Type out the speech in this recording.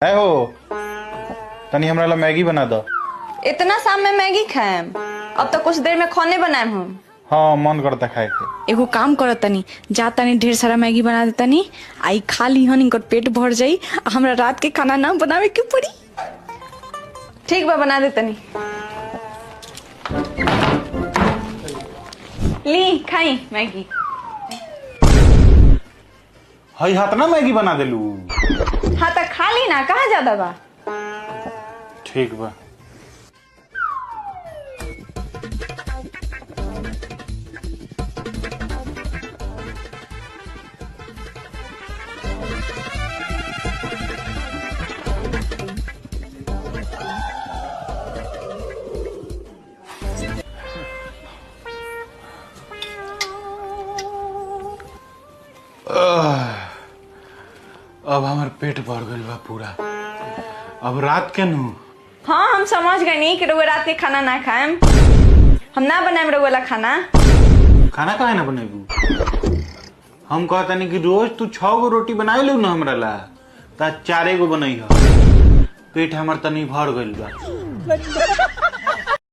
है हो तनी हमरा ला मैगी बना दो। इतना शाम में मैगी खाएम? अब तो कुछ देर में खाने बनाएम हम। हाँ मन करता खाए के। एगो काम करो तनी, जा तनी ढेर सारा मैगी बना दे तनी, आई खा ली हन, इनकर पेट भर जाई, हमरा रात के खाना ना बनावे के पड़ी। ठीक बा, बना दे तनी। ली खाई मैगी। हई हाथ ना मैगी बना देलू। हाँ तो खा ली ना, कहाँ ज्यादा बा। ठीक बा। अब हमार पेट भर गइल बा पूरा। अब रात के नू। हाँ हम समझ गए नहीं कि रउआ रात के खाना ना खाएम। हम ना बनाएम रउआ ला खाना। खाना काहे ना बनेबू? हम कहता नहीं कि रोज तू 6 गो रोटी बनाए लू ना हमरा ला, ता 4 गो बनई हो। पेट हमार तनी भर गइल बा।